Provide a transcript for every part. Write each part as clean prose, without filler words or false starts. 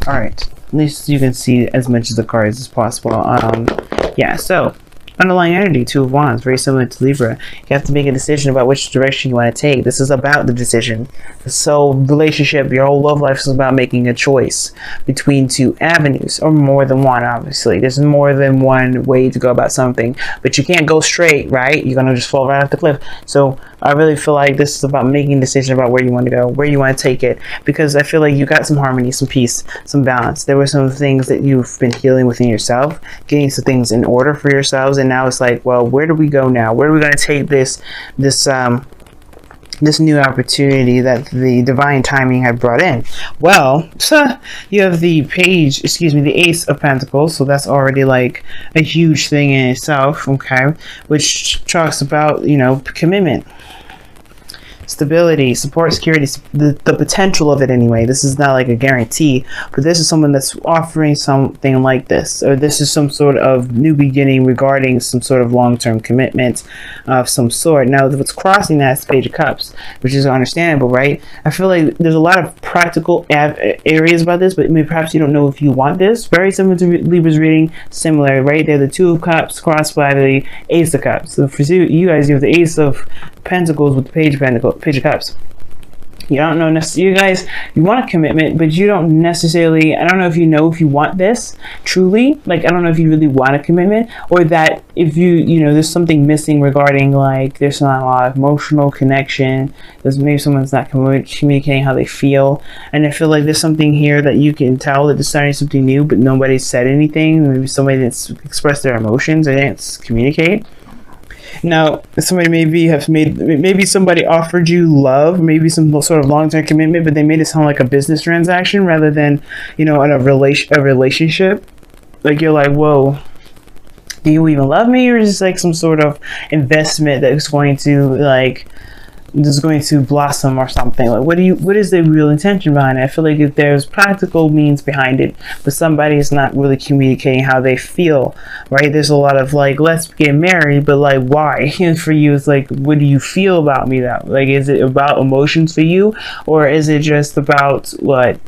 All right, at least you can see as much of the cards as possible. Yeah, so underlying energy, Two of Wands, very similar to Libra. You have to make a decision about which direction you want to take. This is about the decision. So relationship, your whole love life is about making a choice between two avenues, or more than one, obviously. There's more than one way to go about something, but you can't go straight, right? You're going to just fall right off the cliff. So I really feel like this is about making a decision about where you want to go, where you want to take it, because I feel like you got some harmony, some peace, some balance. There were some things that you've been healing within yourself, getting some things in order for yourselves, and now it's like, well, where do we go now? Where are we going to take this new opportunity that the divine timing had brought in? Well, you have the Ace of Pentacles, so that's already like a huge thing in itself, okay, which talks about, you know, commitment, stability, support, security, the potential of it anyway. This is not like a guarantee, but this is someone that's offering something like this, or this is some sort of new beginning regarding some sort of long-term commitment of some sort. Now, what's crossing that is the Page of Cups, which is understandable, right? I feel like there's a lot of practical areas about this, but maybe perhaps you don't know if you want this. Very similar to Libra's reading, similar, right? They're the Two of Cups crossed by the Ace of Cups. So for you guys, you have the Ace of Pentacles with the Page of Cups. You don't know necessarily, you guys, you want a commitment, but you don't necessarily, I don't know if you want this truly, like, I don't know if you really want a commitment, or that if you know, there's something missing regarding, like, there's not a lot of emotional connection, there's maybe someone's not communicating how they feel, and I feel like there's something here that you can tell that they're starting something new, but nobody's said anything. Maybe somebody didn't express their emotions, or didn't communicate. Now, somebody maybe somebody offered you love, maybe some sort of long-term commitment, but they made it sound like a business transaction rather than, you know, a relationship. Like, you're like, whoa, do you even love me? Or is this like some sort of investment that is going to blossom or something? Like, what is the real intention behind it? I feel like if there's practical means behind it, but somebody is not really communicating how they feel, right? There's a lot of like, let's get married, but like, why? And for you, it's like, what do you feel about me though? Like, is it about emotions for you, or is it just about what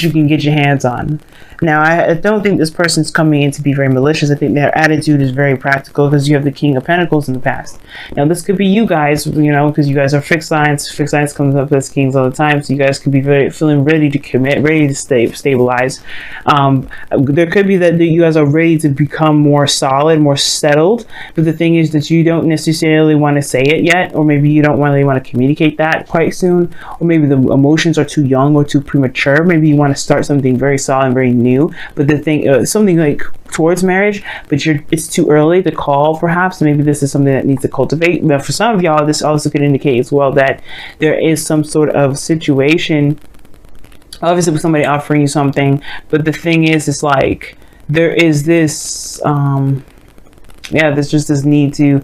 you can get your hands on? Now, I don't think this person's coming in to be very malicious. I think their attitude is very practical, because you have the King of Pentacles in the past. Now, this could be you guys, you know, because you guys are fixed signs. Fixed signs comes up as kings all the time, so you guys could be feeling ready to commit, ready to stabilize. There could be that you guys are ready to become more solid, more settled, but the thing is that you don't necessarily want to say it yet, or maybe you don't really want to communicate that quite soon, or maybe the emotions are too young or too premature. Maybe you want to start something very solid and very new, but the thing, something like towards marriage, but it's too early to call, perhaps. Maybe this is something that needs to cultivate. But for some of y'all, this also could indicate as well that there is some sort of situation, obviously with somebody offering you something, but the thing is, it's like there is this there's just this need to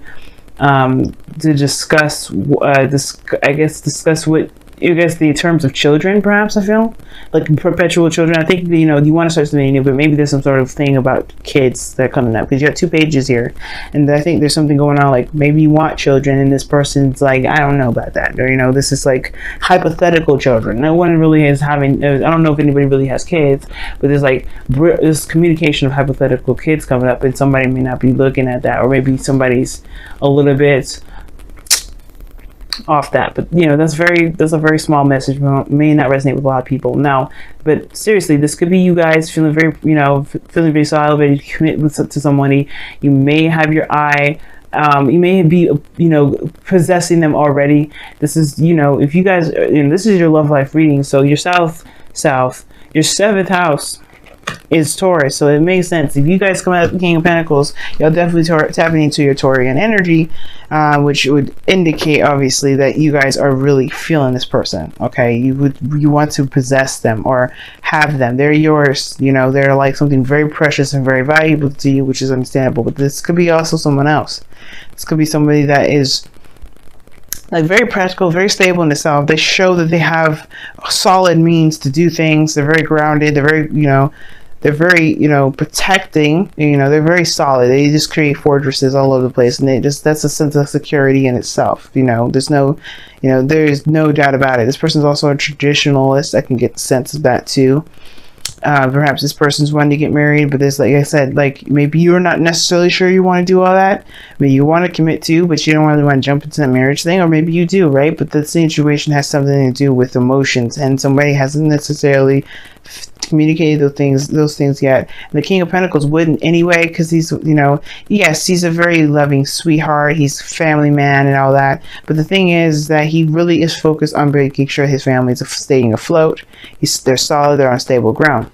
discuss discuss what, I guess, the terms of children, perhaps. I feel like perpetual children. I think, you know, you want to start something new, but maybe there's some sort of thing about kids that are coming up, because you have two pages here, and I think there's something going on, like maybe you want children, and this person's like, I don't know about that, or, you know, this is like hypothetical children. No one really is having, I don't know if anybody really has kids, but there's like this communication of hypothetical kids coming up, and somebody may not be looking at that, or maybe somebody's a little bit off that, but you know, that's a very small message, may not resonate with a lot of people now. But seriously, this could be you guys feeling very, you know, feeling very solid, ready to commit to somebody. You may have your eye, you may be, you know, possessing them already. This is, you know, if you guys, you know, this is your love life reading, so your south, your 7th house is Taurus, so it makes sense. If you guys come out of the King of Pentacles, you'll definitely tapping into your Taurian energy, which would indicate obviously that you guys are really feeling this person. Okay, you want to possess them or have them. They're yours. You know, they're like something very precious and very valuable to you, which is understandable. But this could be also someone else. This could be somebody that is like very practical, very stable in itself. They show that they have solid means to do things. They're very grounded. They're very, you know, protecting. You know, they're very solid. They just create fortresses all over the place, and that's a sense of security in itself. You know, there's no doubt about it. This person's also a traditionalist. I can get the sense of that too. Perhaps this person's wanting to get married, but there's, like I said, like maybe you're not necessarily sure you want to do all that. Maybe you want to commit to, but you don't really want to jump into that marriage thing, or maybe you do, right? But the situation has something to do with emotions, and somebody hasn't necessarily communicated those things yet. And the King of Pentacles wouldn't anyway, because he's, you know, yes, he's a very loving sweetheart, he's a family man and all that, but the thing is that he really is focused on making sure his family is staying afloat. They're solid, they're on stable ground.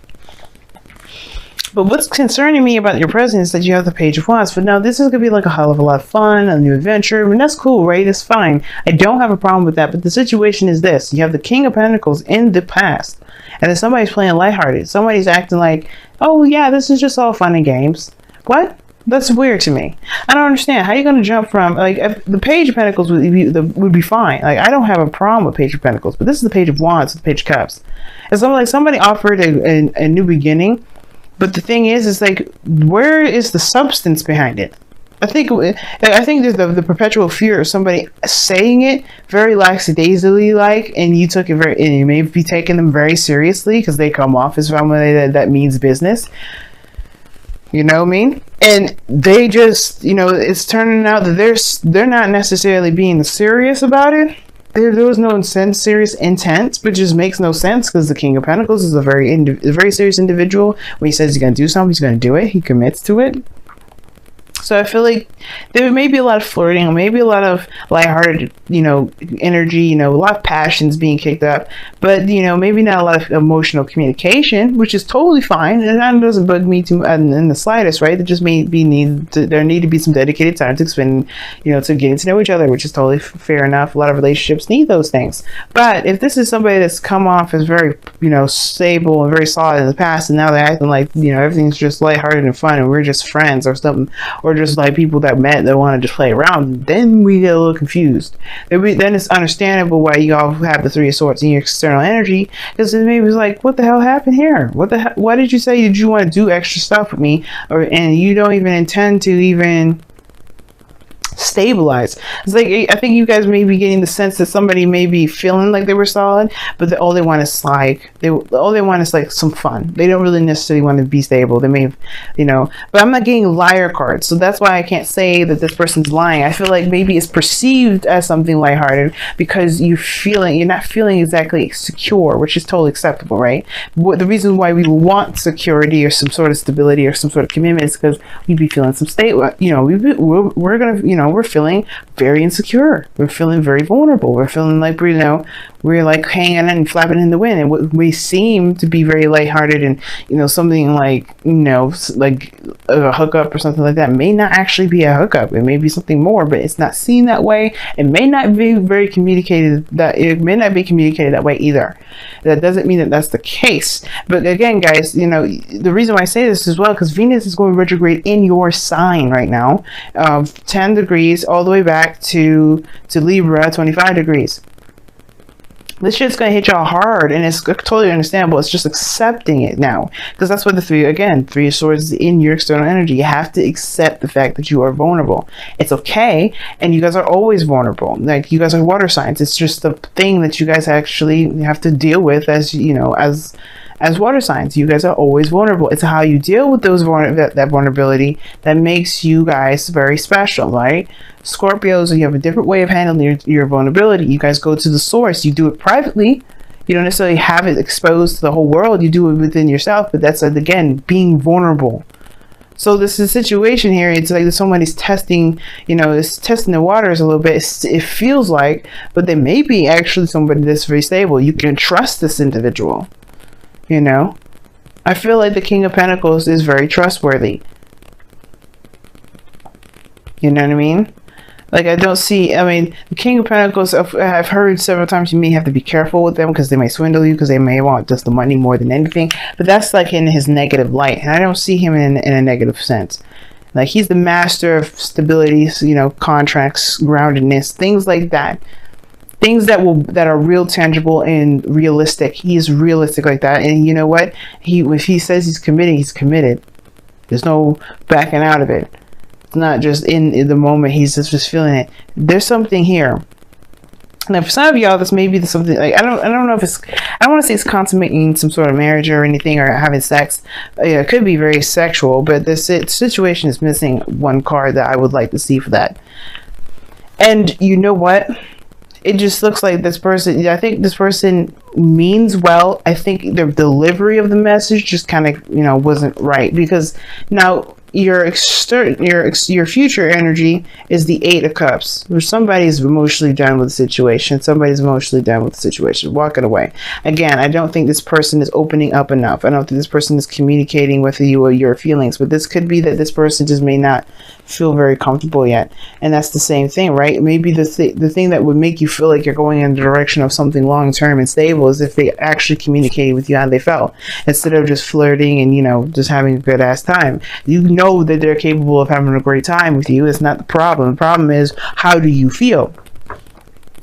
But what's concerning me about your present is that you have the Page of Wands. But now this is going to be like a hell of a lot of fun, a new adventure. I mean, that's cool, right? It's fine. I don't have a problem with that. But the situation is this. You have the King of Pentacles in the past. And then somebody's playing lighthearted. Somebody's acting like, oh, yeah, this is just all fun and games. What? That's weird to me. I don't understand. How are you going to jump from, like, if the Page of Pentacles would be fine. Like, I don't have a problem with Page of Pentacles. But this is the Page of Wands, the Page of Cups. It's like somebody offered a new beginning. But the thing is like, where is the substance behind it? I think there's the perpetual fear of somebody saying it very lackadaisically, like, and you took it and you may be taking them very seriously because they come off as somebody that means business. You know what I mean? And they just, you know, it's turning out that they're not necessarily being serious about it. There was no serious intent, but just makes no sense because the King of Pentacles is a very serious individual. When he says he's going to do something, he's going to do it. He commits to it. So I feel like there may be a lot of flirting, maybe a lot of lighthearted, you know, energy, you know, a lot of passions being kicked up, but, you know, maybe not a lot of emotional communication, which is totally fine, and that doesn't bug me too in the slightest, right? There just there need to be some dedicated time to spend, you know, to getting to know each other, which is totally fair enough. A lot of relationships need those things. But if this is somebody that's come off as very, you know, stable and very solid in the past, and now they're acting like, you know, everything's just lighthearted and fun, and we're just friends or something, or just like people that met that want to just play around, then we get a little confused. Then it's understandable why you all have the Three of Swords in your external energy, because it maybe was like, what the hell happened here? Why did you say, did you want to do extra stuff with me, and you don't even intend to even stabilize? It's like, I think you guys may be getting the sense that somebody may be feeling like they were solid, but all they want is like some fun. They don't really necessarily want to be stable. They may, you know, but I'm not getting liar cards, so that's why I can't say that this person's lying. I feel like maybe it's perceived as something lighthearted because you're not feeling exactly secure, which is totally acceptable, right? The reason why we want security or some sort of stability or some sort of commitment is because we'd be feeling some state, you know, we're gonna, you know, we're feeling very insecure. We're feeling very vulnerable. We're feeling like we're like hanging and flapping in the wind, and we seem to be very lighthearted, and, you know, something like, you know, like a hookup or something like that may not actually be a hookup. It may be something more, but it's not seen that way. It may not be communicated that way either. That doesn't mean that that's the case. But again, guys, you know, the reason why I say this as well, because Venus is going retrograde in your sign right now, 10 degrees all the way back to Libra, 25 degrees. This shit's gonna hit y'all hard, and it's totally understandable. It's just accepting it now, because that's what the Three of Swords is in your external energy. You have to accept the fact that you are vulnerable. It's okay, and you guys are always vulnerable. Like, you guys are water signs. It's just the thing that you guys actually have to deal with, as you know, as water signs. You guys are always vulnerable. It's how you deal with that vulnerability that makes you guys very special, right? Scorpios, you have a different way of handling your vulnerability. You guys go to the source. You do it privately. You don't necessarily have it exposed to the whole world. You do it within yourself, but that's, again, being vulnerable. So this is a situation here. It's like somebody's testing, you know, it's testing the waters a little bit. It feels like, but they may be actually somebody that's very stable. You can trust this individual. You know, I feel like the King of Pentacles is very trustworthy. You know what I mean? Like, I mean, the King of Pentacles, I've heard several times you may have to be careful with them because they may swindle you, because they may want just the money more than anything. But that's like in his negative light. And I don't see him in a negative sense. Like, he's the master of stability, you know, contracts, groundedness, things like that. Things that are real, tangible, and realistic. He's realistic like that. And you know what? If he says he's committing, he's committed. There's no backing out of it. It's not just in the moment. He's just feeling it. There's something here. Now, for some of y'all, this may be something like I don't know if it's, I don't want to say it's consummating some sort of marriage or anything or having sex. Yeah, it could be very sexual, but this situation is missing one card that I would like to see for that. And you know what? It just looks like this person, I think this person means well. I think the delivery of the message just kind of, wasn't right, because now your future energy is the 8 of Cups, where somebody's emotionally done with the situation. Somebody's emotionally done with the situation, walking away. Again, I don't think this person is opening up enough. I don't think this person is communicating with you or your feelings, but this could be that this person just may not feel very comfortable yet. And that's the same thing, right? Maybe the thing that would make you feel like you're going in the direction of something long-term and stable is if they actually communicated with you how they felt, instead of just flirting and just having a good ass time. You know that they're capable of having a great time with you. It's not the problem. The problem is, how do you feel?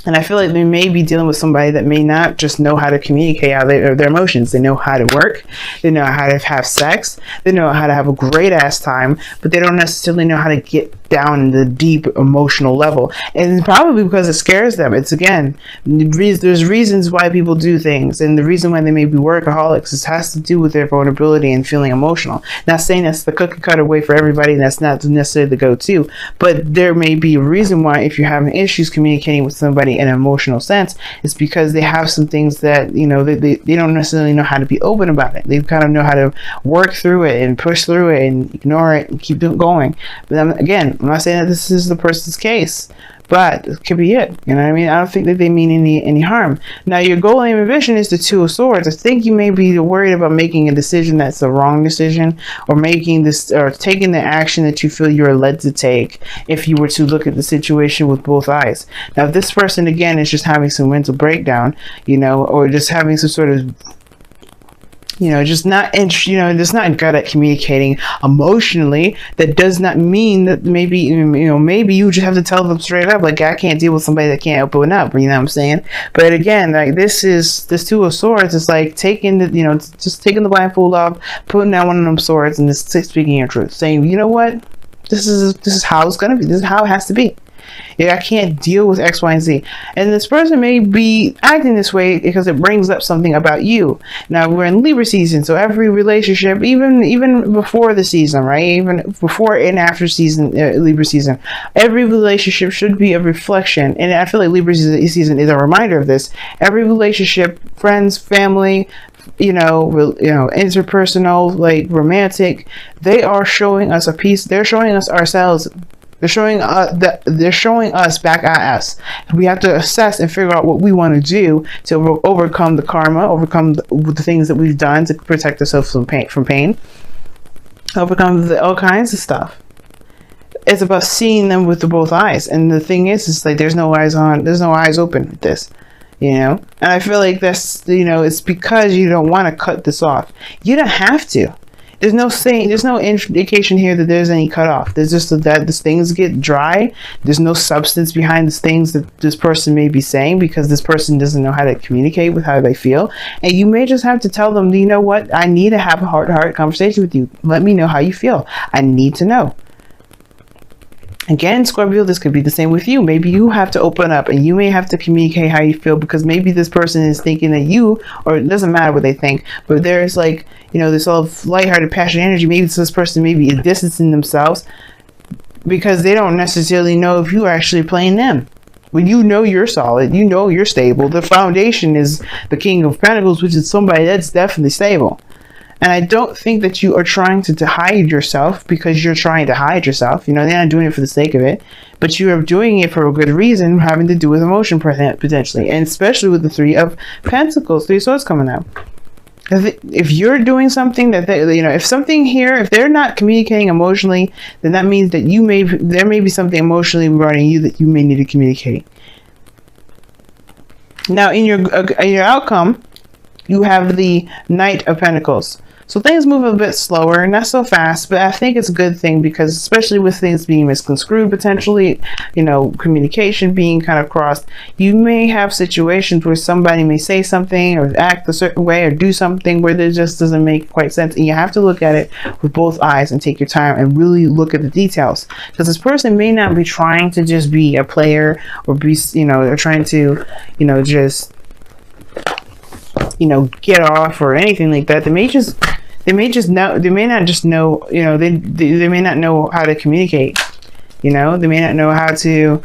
And I feel like they may be dealing with somebody that may not just know how to communicate how their emotions. They know how to work. They know how to have sex. They know how to have a great ass time, but they don't necessarily know how to get down in the deep emotional level. And it's probably because it scares them. It's, again, there's reasons why people do things, and the reason why they may be workaholics, it has to do with their vulnerability and feeling emotional. Not saying that's the cookie cutter way for everybody, and that's not necessarily the go-to, but there may be a reason why, if you're having issues communicating with somebody in an emotional sense, it's because they have some things that they don't necessarily know how to be open about it. They kind of know how to work through it and push through it and ignore it and keep it going. But again, I'm not saying that this is the person's case, but it could be it. You know what I mean? I don't think that they mean any harm. Now, your goal, aim, and vision is the 2 of Swords. I think you may be worried about making a decision that's the wrong decision, or taking the action that you feel you're led to take if you were to look at the situation with both eyes. Now, if this person, again, is just having some mental breakdown, or just having some sort of just not good at communicating emotionally, that does not mean that maybe you just have to tell them straight up, like, I can't deal with somebody that can't open up, you know what I'm saying? But again, like, this 2 of Swords is like taking just taking the blindfold off, putting down one of them swords, and just speaking your truth, saying, you know what, this is how it's gonna be, this is how it has to be. Yeah, I can't deal with X, Y, and Z. And this person may be acting this way because it brings up something about you. Now, we're in Libra season, so every relationship, even before the season, right? Even before and after season, Libra season, every relationship should be a reflection. And I feel like Libra season is a reminder of this. Every relationship, friends, family, interpersonal, like romantic, they are showing us a piece. They're showing us ourselves. They're showing us back at us. We have to assess and figure out what we want to do to overcome the karma, overcome the things that we've done to protect ourselves from pain, overcome all kinds of stuff. It's about seeing them with both eyes. And the thing is, it's like there's no eyes open with this. And I feel like that's, it's because you don't want to cut this off. You don't have to. There's no indication here that there's any cutoff. There's just that these things get dry. There's no substance behind the things that this person may be saying, because this person doesn't know how to communicate with how they feel. And you may just have to tell them, you know what? I need to have a heart-to-heart conversation with you. Let me know how you feel. I need to know. Again, Scorpio, this could be the same with you. Maybe you have to open up and you may have to communicate how you feel, because maybe this person is thinking that or it doesn't matter what they think, but there's like, this all lighthearted, passionate energy. Maybe this person maybe is distancing themselves because they don't necessarily know if you're actually playing them. When you're solid, you're stable. The foundation is the King of Pentacles, which is somebody that's definitely stable. And I don't think that you are trying to hide yourself because you're trying to hide yourself. They're not doing it for the sake of it, but you are doing it for a good reason, having to do with emotion potentially, and especially with the 3 of Pentacles, 3 of Swords coming out. If you're doing something that if they're not communicating emotionally, then that means that there may be something emotionally regarding you that you may need to communicate. Now, in your outcome, you have the Knight of Pentacles. So things move a bit slower, not so fast, but I think it's a good thing because especially with things being misconstrued potentially, you know, communication being kind of crossed, you may have situations where somebody may say something or act a certain way or do something where it just doesn't make quite sense. And you have to look at it with both eyes and take your time and really look at the details, because this person may not be trying to just be a player or be, you know, they're trying to, you know, just, you know, get off or anything like that. They may not just know, you know, they may not know how to communicate, you know, they may not know how to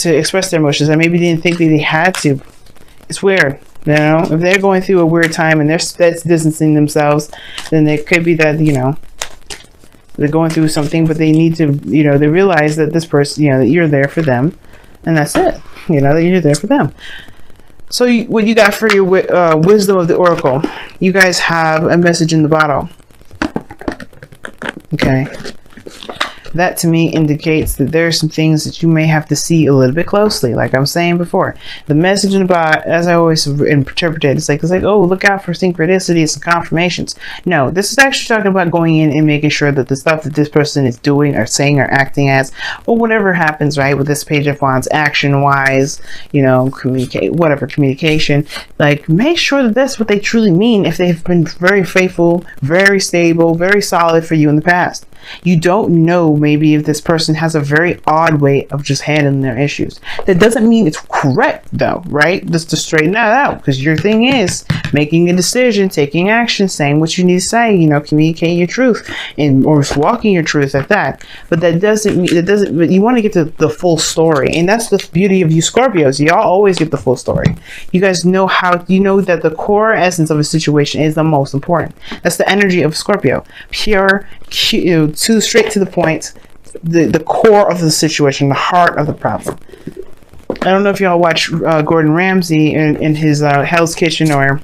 express their emotions. And maybe they didn't think that they had to. It's weird, you know, if they're going through a weird time and they're distancing themselves, then it could be that, you know, they're going through something, but they need to, you know, they realize that this person, you know, that you're there for them, and that's it, you know, that you're there for them. So what you got for your wisdom of the oracle? You guys have a message in the bottle. Okay. That to me indicates that there are some things that you may have to see a little bit closely. Like I'm saying before, the message in the bottle, as I always interpret it, it's like, oh, look out for synchronicities and confirmations. No, this is actually talking about going in and making sure that the stuff that this person is doing or saying or acting as, or whatever happens, right, with this Page of Wands, action wise, you know, communication, like make sure that that's what they truly mean. If they've been very faithful, very stable, very solid for you in the past. You don't know maybe if this person has a very odd way of just handling their issues. That doesn't mean it's correct though, right? Just to straighten that out, because your thing is making a decision, taking action, saying what you need to say, you know, communicating your truth or walking your truth at that. But that doesn't mean, but you want to get to the full story. And that's the beauty of you Scorpios. Y'all always get the full story. You guys know you know that the core essence of a situation is the most important. That's the energy of Scorpio. Pure, straight to the point, the core of the situation, the heart of the problem. I don't know if y'all watch Gordon Ramsay in his Hell's Kitchen, or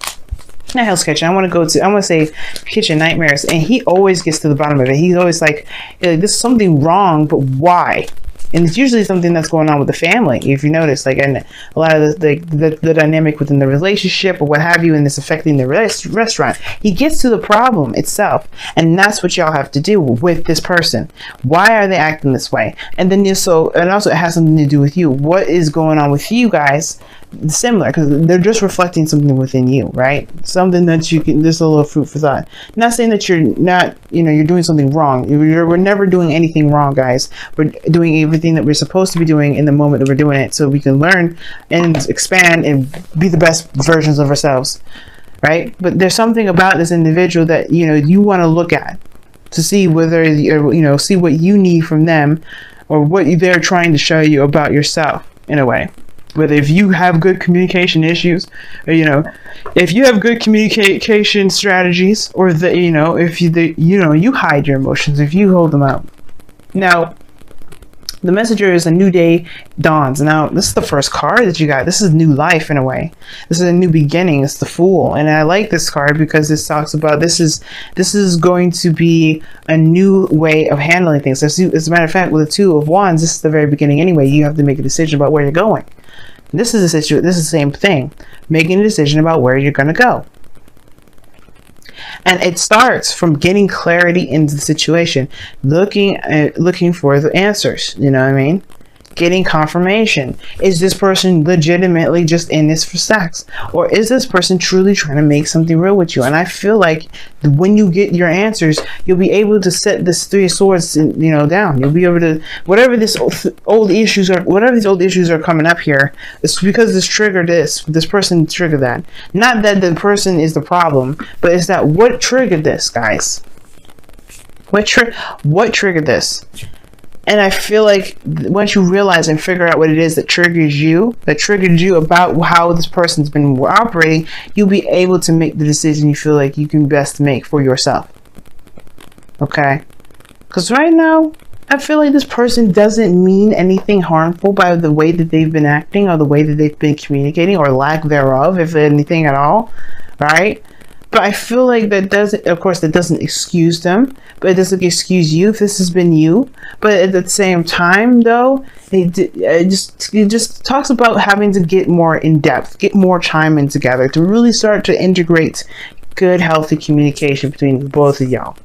not Hell's Kitchen. I want to say Kitchen Nightmares, and he always gets to the bottom of it. He's always like, this is something wrong, but why? And it's usually something that's going on with the family, if you notice, like, and a lot of the dynamic within the relationship or what have you, and it's affecting the restaurant. He gets to the problem itself, and that's what y'all have to do with this person. Why are they acting this way? And then and also it has something to do with you. What is going on with you guys? Similar, because they're just reflecting something within you, right? Something that you can, there's a little food for thought. Not saying that you're not, you know, you're doing something wrong. We're never doing anything wrong, guys. We're doing everything that we're supposed to be doing in the moment that we're doing it, so we can learn and expand and be the best versions of ourselves, right? But there's something about this individual that, you know, you want to look at to see whether, you know, see what you need from them or what they're trying to show you about yourself in a way. Whether if you have good communication issues, or, you know, if you have good communication strategies, or that, you know, if you hide your emotions, if you hold them out. Now, the messenger is a new day dawns. Now, this is the first card that you got. This is new life in a way. This is a new beginning. It's the Fool, and I like this card because this talks about this is going to be a new way of handling things. As a matter of fact, with the Two of Wands, this is the very beginning anyway. You have to make a decision about where you're going. This is the same thing, making a decision about where you're going to go. And it starts from getting clarity into the situation, looking for the answers, you know what I mean? Getting confirmation. Is this person legitimately just in this for sex? Or is this person truly trying to make something real with you? And I feel like when you get your answers, you'll be able to set this Three of Swords, you know, down. You'll be able to, whatever these old issues are coming up here, it's because this person triggered that. Not that the person is the problem, but it's that what triggered this, guys? What triggered this? And I feel like once you realize and figure out what it is that triggered you about how this person's been operating, you'll be able to make the decision you feel like you can best make for yourself. Okay? Because right now, I feel like this person doesn't mean anything harmful by the way that they've been acting or the way that they've been communicating, or lack thereof, if anything at all. Right? But I feel like that doesn't excuse them, but it doesn't excuse you if this has been you. But at the same time, though, it just talks about having to get more in depth, get more time in together to really start to integrate good, healthy communication between both of y'all.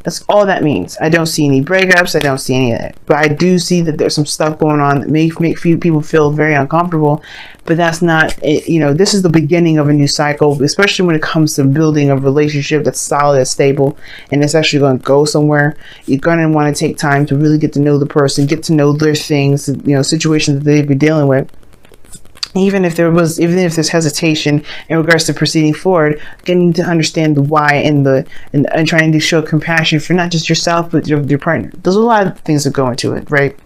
That's all that means. I don't see any breakups. I don't see any of that. But I do see that there's some stuff going on that may make few people feel very uncomfortable. But that's not it. You know, this is the beginning of a new cycle, especially when it comes to building a relationship that's solid, that's stable, and it's actually going to go somewhere. You're going to want to take time to really get to know the person, get to know their things, you know, situations that they've been dealing with. Even if there's hesitation in regards to proceeding forward, getting to understand the why and trying to show compassion for not just yourself but your partner. There's a lot of things that go into it, right?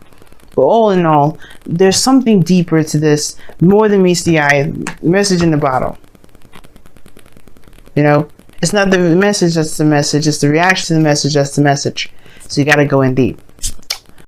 But all in all, there's something deeper to this, more than meets the eye. Message in the bottle. You know, it's not the message that's the message; it's the reaction to the message that's the message. So you got to go in deep.